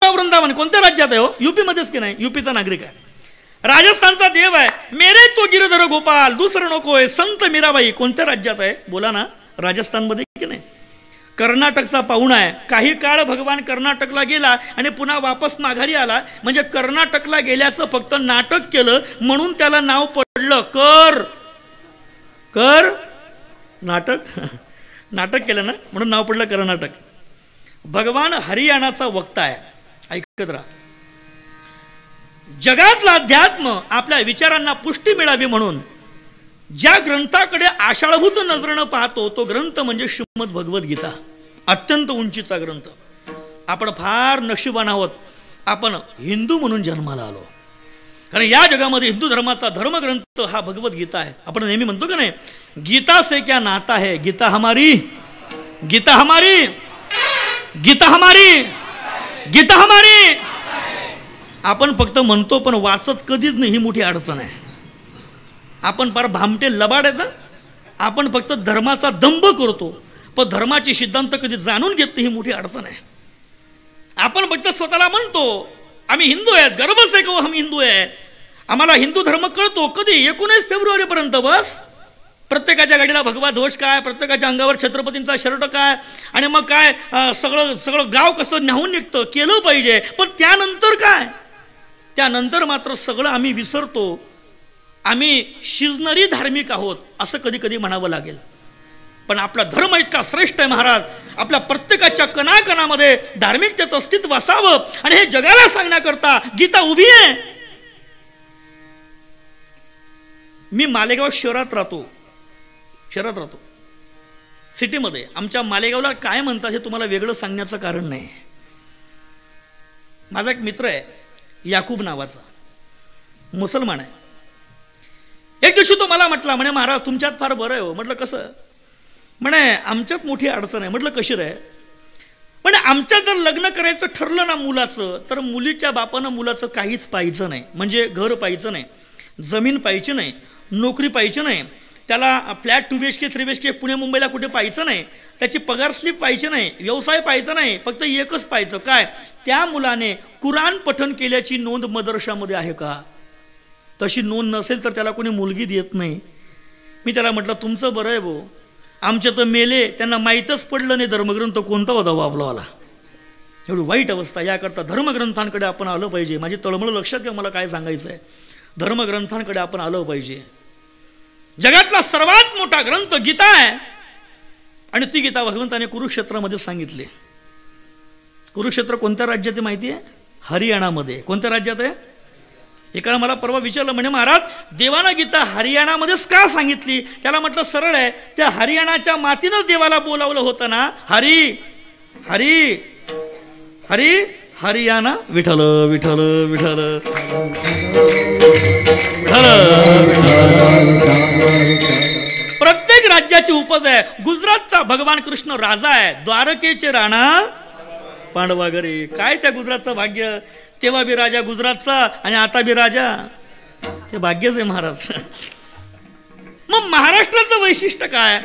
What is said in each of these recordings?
वृंदावन कोणत्या राज्यात आहे हो? युपी मध्येच की नाही? युपीचा नागरिक आहे. राजस्थानचा देव आहे, मेरे तो गिरधर गोपाल, दुसरं नकोय, संत मीराबाई कोणत्या राज्यात आहे? बोला ना, राजस्थानमध्ये की नाही? कर्नाटकचा पाहुणा आहे, काही काळ भगवान कर्नाटकला गेला आणि पुन्हा वापस माघारी आला. म्हणजे कर्नाटकला गेल्याचं फक्त नाटक केलं म्हणून त्याला नाव पडलं कर नाटक. नाटक केलं ना म्हणून नाव पडलं कर्नाटक. भगवान हरियाणाचा वक्ता आहे, ऐकत राहा. जगातला अध्यात्म आपल्या विचारांना पुष्टी मिळावी म्हणून ज्या ग्रंथाकडे आषाढभूत नजरेनं पाहतो तो ग्रंथ म्हणजे श्रीमद भगवद्गीता. अत्यंत उंचीचा ग्रंथ. आपण फार नशिबान आहोत, आपण हिंदू म्हणून जन्माला आलो. कारण या जगामध्ये हिंदू धर्माचा धर्मग्रंथ हा भगवद्गीता आहे. आपण नेहमी म्हणतो की नाही, गीता से क्या नाता है, गीता हमारी, गीता हमारी, गीता हमारी, गीता हमारी. आपण फक्त म्हणतो पण वाचत कधीच नाही, ही मोठी अडचण आहे. आपण फार भामटे लबाड आहेत ना. आपण फक्त धर्माचा दंभ करतो पण धर्माचे सिद्धांत कधी जाणून घेत नाही, ही मोठी अडचण आहे. आपण फक्त स्वतःला म्हणतो आम्ही हिंदू आहेत, गर्व से कहो हम हिंदू आहे, आम्हाला हिंदू धर्म कळतो. कधी? 19 फेब्रुवारीपर्यंत बस. प्रत्येकाच्या गाडीला भगवा ध्वज काय, प्रत्येकाच्या अंगावर छत्रपतींचा शर्ट काय, आणि मग काय सगळं गाव कसं न्याहून निघतं, केलं पाहिजे. पण त्यानंतर काय? त्यानंतर मात्र सगळं आम्ही विसरतो. आम्ही शिजनरी धार्मिक आहोत असं कधी कधी म्हणावं लागेल. पण आपला धर्म इतका श्रेष्ठ आहे महाराज, आपल्या प्रत्येकाच्या कणाकणामध्ये धार्मिकतेचं अस्तित्व असावं आणि हे जगाला सांगण्याकरता गीता उभी आहे. मी मालेगाव शहरात राहतो सिटीमध्ये. आमच्या मालेगावला काय म्हणतात हे तुम्हाला वेगळं सांगण्याचं कारण नाही. माझा एक मित्र आहे याकूब नावाचा, मुसलमान आहे. एक दिवशी तो मला म्हटला, म्हणे महाराज तुमच्यात फार बरं आहे हो. म्हटलं कसं? म्हणे आमच्यात मोठी अडचण आहे. म्हटलं कशी रे? म्हणे आमच्यात जर लग्न करायचं ठरलं ना मुलाचं, तर मुलीच्या बापानं मुलाचं काहीच पाहिजे नाही. म्हणजे घर पाहिजे नाही, जमीन पाहिजे नाही, नोकरी पाहिजे नाही, त्याला फ्लॅट 2 BHK 3 BHK पुणे मुंबईला कुठे पाहिजे नाही, त्याची पगार स्लिप पाहिजे नाही, व्यवसाय पाहिजे नाही, फक्त एकच पाहिजे काय? त्या मुलाने कुराण पठण केल्याची नोंद मदरशामध्ये आहे का? तशी नोंद नसेल तर त्याला कोणी मुलगी देत नाही. मी त्याला म्हटलं तुमचं बरं आहे भाऊ, आमचे तर मेले, त्यांना माहीतच पडलं नाही धर्मग्रंथ कोणता होता आपलावाला. एवढी वाईट अवस्था. याकरता धर्मग्रंथांकडे आपण आलं पाहिजे. माझी तळमळ लक्षात घ्या, मला काय सांगायचं आहे. धर्मग्रंथांकडे आपण आलं पाहिजे. जगातला सर्वात मोठा ग्रंथ गीता आहे आणि ती गीता भगवंताने कुरुक्षेत्रामध्ये सांगितली. कुरुक्षेत्र कोणत्या राज्यात आहे माहिती आहे? हरियाणामध्ये. कोणत्या राज्यात आहे? एकाला मला परवा विचारलं, म्हणे महाराज देवानं गीता हरियाणामध्येच का सांगितली? त्याला म्हटलं सरळ आहे, त्या हरियाणाच्या मातीनंच देवाला बोलावलं होतं ना. हरी हरी हरी हरियाणा विठ्ठल विठ्ठल विठ्ठल प्रत्येक राज्याची उपज आहे. गुजरातचा भगवान कृष्ण राजा आहे, द्वारकेचे राणा पांडवागरे. काय त्या गुजरातचं भाग्य. तेव्हा बी राजा गुजरातचा आणि आता बी राजा. ते भाग्यच आहे महाराज. मग महाराष्ट्राचं वैशिष्ट्य काय?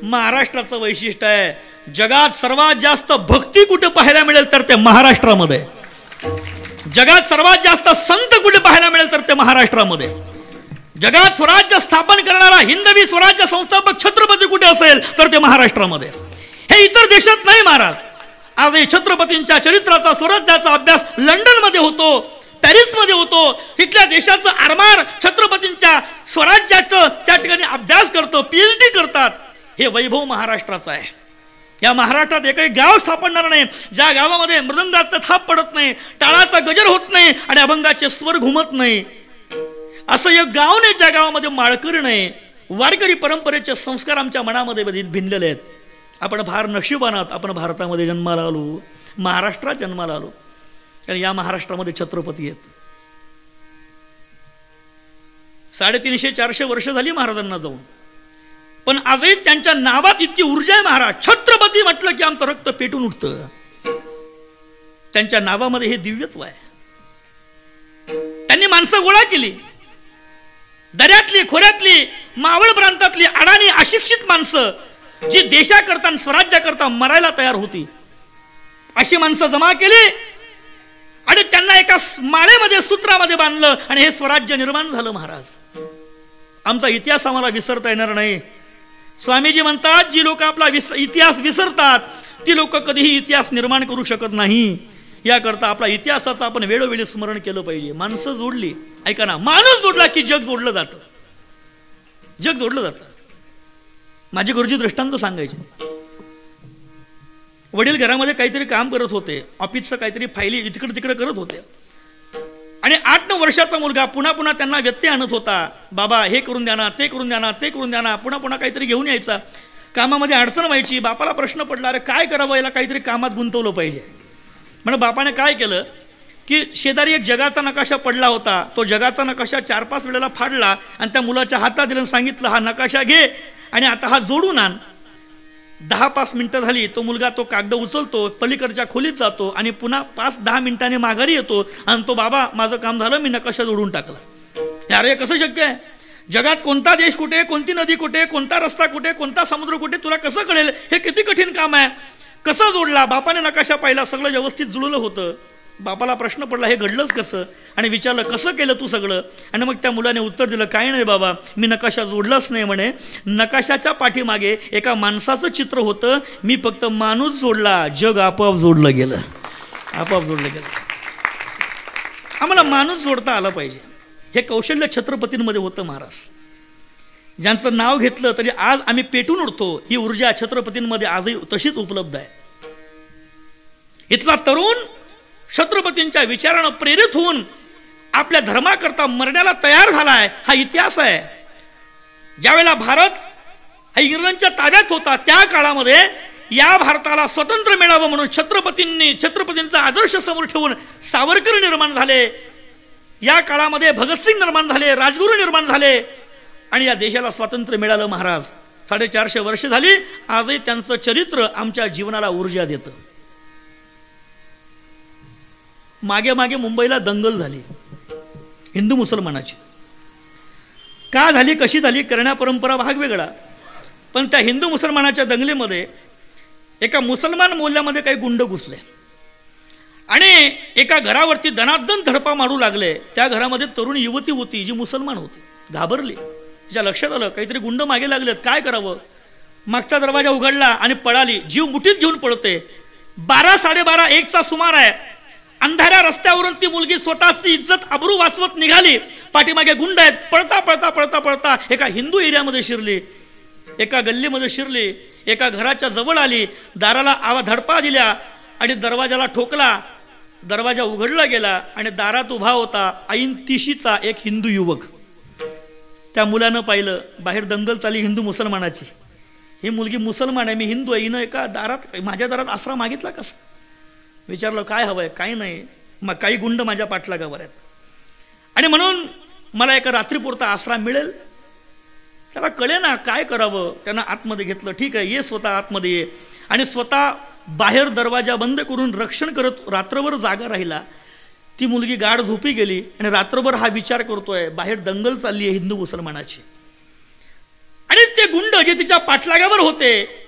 महाराष्ट्राचं वैशिष्ट्य आहे जगात सर्वात जास्त भक्ती कुठे पाहायला मिळेल तर ते महाराष्ट्रामध्ये. जगात सर्वात जास्त संत कुठे पाहायला मिळेल तर ते महाराष्ट्रामध्ये. जगात स्वराज्य स्थापन करणारा हिंदवी स्वराज्य संस्थापक छत्रपती कुठे असेल तर ते महाराष्ट्रामध्ये. हे इतर देशात नाही महाराज. आज छत्रपतींच्या चरित्राचा स्वराज्याचा अभ्यास लंडनमध्ये होतो, पॅरिसमध्ये होतो. तिथल्या देशाचं आरमार छत्रपतींच्या स्वराज्याचं त्या ठिकाणी अभ्यास करतो, PhD करतात. हे वैभव महाराष्ट्राचं आहे. या महाराष्ट्रात एकही गाव स्थापणार नाही ज्या गावामध्ये मृदंगाचा थाप पडत नाही, टाळाचा गजर होत नाही आणि अभंगाचे स्वर घुमत नाही. असं एक गाव नाही ज्या गावामध्ये माळकरी नाही. वारकरी परंपरेचे संस्कार आमच्या मनामध्ये भिनलेले आहेत. आपण फार नशिबान आहात, आपण भारतामध्ये जन्माला आलो, महाराष्ट्रात जन्माला आलो. कारण या महाराष्ट्रामध्ये छत्रपती आहेत. 350-400 वर्ष झाली महाराजांना जाऊन, पण आजही त्यांच्या नावात इतकी ऊर्जा आहे महाराज. छत्रपती म्हटलं की आमचं रक्त पेटून उठतं. त्यांच्या नावामध्ये हे दिव्यत्व आहे. त्यांनी माणसं गोळा केली, दऱ्यातली खोऱ्यातली मावळ प्रांतातली अडाणी अशिक्षित माणसं जी देशाकरता स्वराज्याकरता मरायला तयार होती, अशी माणसं जमा केली एका माळेमध्ये सूत्रामध्ये बांधलं आणि हे स्वराज्य निर्माण झालं. महाराज, आमचा इतिहास आम्हाला विसरता येणार नाही. स्वामीजी म्हणतात, जी लोक आपला इतिहास विसरतात ती लोक कधीही इतिहास निर्माण करू शकत नाही. याकरता आपला इतिहासाचं आपण वेळोवेळी स्मरण केलं पाहिजे. माणसं जोडली, ऐका ना, माणूस जोडला की जग जोडलं जातं. जग जोडलं जातं. माझे गुरुजी दृष्टांत सांगायचे. वडील घरामध्ये काहीतरी काम करत होते, ऑफिसचं काहीतरी फायली इकडे तिकडे करत होते आणि 8-9 वर्षाचा मुलगा पुन्हा पुन्हा त्यांना व्यत्यय आणत होता. बाबा हे करून द्या ना, ते करून द्या ना, ते करून द्या ना, पुन्हा पुन्हा काहीतरी घेऊन यायचा. कामामध्ये अडचण व्हायची. बापाला प्रश्न पडला, अरे काय करावं, याला काहीतरी कामात गुंतवलं पाहिजे. म्हणजे बापाने काय केलं की शेजारी एक जगाचा नकाशा पडला होता, तो जगाचा नकाशा 4-5 वेळेला फाडला आणि त्या मुलाच्या हातात दिलं, सांगितलं हा नकाशा घे आणि आता हा जोडून आण. 10-5 मिनिटं झाली, तो मुलगा तो कागद उचलतो, पलीकडच्या खोलीत जातो आणि पुन्हा 5-10 मिनिटांनी माघारी येतो आणि तो, बाबा माझं काम झालं, मी नकाशा जोडून टाकला. अरे कसं शक्य आहे? जगात कोणता देश कुठे, कोणती नदी कुठे, कोणता रस्ता कुठे, कोणता समुद्र कुठे, तुला कसं कळेल? हे किती कठीण काम आहे. कसं जोडला? बापाने नकाशा पाहिला, सगळं व्यवस्थित जुळलं होतं. बापाला प्रश्न पडला, हे घडलंच कसं? आणि विचारलं, कसं केलं तू सगळं? आणि मग त्या मुलाने उत्तर दिलं, काय नाही बाबा, मी नकाशा जोडलाच नाही म्हणे. नकाशाच्या पाठीमागे एका माणसाचं चित्र होतं, मी फक्त माणूस जोडला, जग आपोआप जोडलं गेलं. आपोआप जोडलं गेलं. आम्हाला माणूस जोडता आला पाहिजे. हे कौशल्य छत्रपतींमध्ये होतं. महाराज, ज्यांचं नाव घेतलं तरी आज आम्ही पेटून उठतो. ही ऊर्जा छत्रपतींमध्ये आजही तशीच उपलब्ध आहे. इथला तरुण छत्रपतींच्या विचारानं प्रेरित होऊन आपल्या धर्माकरता मरण्याला तयार झालाय. हा इतिहास आहे. ज्यावेळेला भारत हा इंग्रजांच्या ताब्यात होता त्या काळामध्ये या भारताला स्वतंत्र मिळावं म्हणून छत्रपतींचा आदर्श समोर ठेवून सावरकर निर्माण झाले. या काळामध्ये भगतसिंग निर्माण झाले, राजगुरू निर्माण झाले आणि या देशाला स्वातंत्र्य मिळालं. महाराज, 450 वर्ष झाली, आजही त्यांचं चरित्र आमच्या जीवनाला ऊर्जा देतं. मागे मागे मुंबईला दंगल झाली हिंदू मुसलमानाची. का झाली, कशी झाली, करण्या परंपरा भाग वेगळा. पण त्या हिंदू मुसलमानाच्या दंगलीमध्ये एका मुसलमान मोहल्ल्यामध्ये काही गुंड घुसले आणि एका घरावरती दणादण धडपा मारू लागले. त्या घरामध्ये तरुण युवती होती जी मुसलमान होती. घाबरली. तिच्या लक्षात आलं काहीतरी गुंड मागे लागलेत, काय करावं. मागचा दरवाजा उघडला आणि पळाली. जीव मुठीत घेऊन पळते. 12-12:30 1चा सुमार आहे. अंधाऱ्या रस्त्यावरून ती मुलगी स्वतःची इज्जत आबरू वाचवत निघाली. पाठीमागे गुंड आहेत. पळता पळता पळता पळता एका हिंदू एरियामध्ये शिरली, एका गल्लीमध्ये शिरली, एका घराच्या जवळ आली. दाराला धडपा दिल्या आणि दरवाजाला ठोकला. दरवाजा उघडला गेला आणि दारात उभा होता 80चा एक हिंदू युवक. त्या मुलानं पाहिलं बाहेर दंगल चालली हिंदू मुसलमानाची. ही मुलगी मुसलमान आहे, मी हिंदू आहे, हिनं एका दारात माझ्या दारात आसरा मागितला कसा? विचारलं काय हवंय? काही नाही, मग काही गुंड माझ्या पाठलागावर आहेत आणि म्हणून मला एका रात्रीपुरता आसरा मिळेल. त्याला कळे ना काय करावं. त्यानं आतमध्ये घेतलं. ठीक आहे, ये स्वतः आतमध्ये ये. आणि स्वतः बाहेर दरवाजा बंद करून रक्षण करत रात्रभर जागा राहिला. ती मुलगी गाढ झोपी गेली आणि रात्रभर हा विचार करतोय बाहेर दंगल चालली आहे हिंदू मुसलमानाची. आणि ते गुंड जे तिच्या पाठलागावर होते,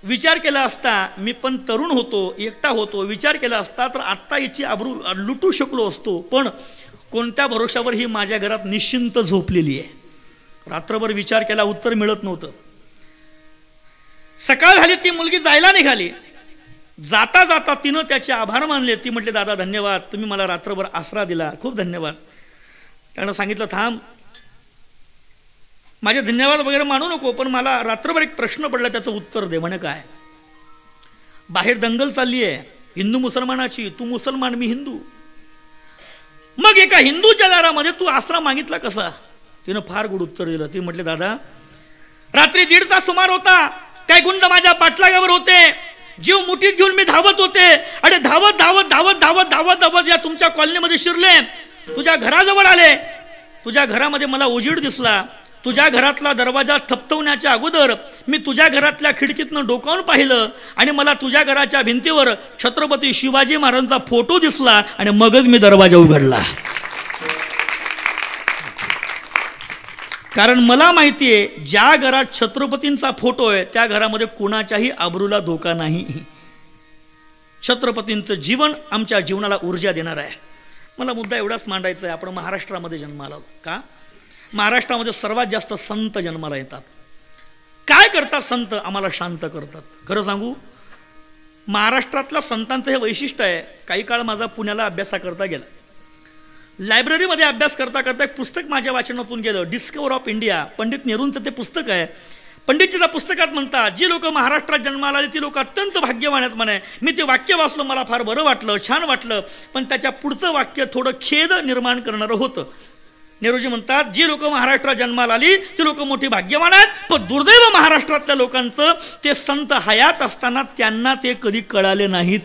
विचार केला असता, मी पण तरुण होतो, एकटा होतो, विचार केला असता तर आत्ता याची आबरू लुटू शकलो असतो. पण कोणत्या भरोशावर ही माझ्या घरात निश्चिंत झोपलेली आहे. रात्रभर विचार केला, उत्तर मिळत नव्हतं. सकाळ झाली, ती मुलगी जायला निघाली. जाता जाता तिनं त्याचे आभार मानले. ती म्हटले, दादा धन्यवाद, तुम्ही मला रात्रभर आसरा दिला, खूप धन्यवाद. त्यानं सांगितलं, थांब, माझे धन्यवाद वगैरे मानू नको, पण मला रात्रभर एक प्रश्न पडला, त्याचं उत्तर दे. म्हणे काय? बाहेर दंगल चालली आहे हिंदू मुसलमानाची, तू मुसलमान, मी हिंदू, मग एका हिंदूच्या दारामध्ये तू आसरा मागितला कसा? तिनं फार गुड उत्तर दिलं. ती म्हटले, दादा रात्री 1:30चा सुमार होता, काही गुंड माझ्या पाठलागावर होते, जीव मुठीत घेऊन मी धावत होते आणि धावत धावत धावत धावत धावत धावत या तुमच्या कॉलनीमध्ये शिरले, तुझ्या घराजवळ आले. तुझ्या घरामध्ये मला उजीड दिसला. तुझ्या घरातला दरवाजा ठपवण्याच्या अगोदर मी तुझ्या घरातल्या खिडकीतनं डोकावून पाहिलं आणि मला तुझ्या घराच्या भिंतीवर छत्रपती शिवाजी महाराजांचा फोटो दिसला आणि मगच मी दरवाजा उघडला. कारण मला माहिती आहे ज्या घरात छत्रपतींचा फोटो आहे त्या घरामध्ये कोणाच्याही आबरूला धोका नाही. छत्रपतींचं जीवन आमच्या जीवनाला ऊर्जा देणार आहे. मला मुद्दा एवढाच मांडायचा आहे, आपण महाराष्ट्रामध्ये जन्माला आलो का? महाराष्ट्रामध्ये सर्वात जास्त संत जन्माला येतात. काय करतात संत? आम्हाला शांत करतात. खरं सांगू, महाराष्ट्रातल्या संतांचं हे वैशिष्ट्य आहे. काही काळ माझा पुण्याला अभ्यासाकरता गेला. लायब्ररीमध्ये अभ्यास करता करता एक पुस्तक माझ्या वाचनातून गेलं, डिस्कवर ऑफ इंडिया, पंडित नेहरूंचं ते पुस्तक आहे. पंडितजी त्या पुस्तकात म्हणतात, जी लोक महाराष्ट्रात जन्माला आली ती लोक अत्यंत भाग्यवान आहेत म्हणे. मी ते वाक्य वाचलं, मला फार बरं वाटलं, छान वाटलं, पण त्याच्या पुढचं वाक्य थोडं खेद निर्माण करणारं होतं. नेहरूजी म्हणतात, जी लोक महाराष्ट्रात जन्माला आली ती लोक मोठी भाग्यवान आहेत, पण दुर्दैव महाराष्ट्रातल्या लोकांचं ते संत हयात असताना त्यांना ते कधी कळाले नाहीत.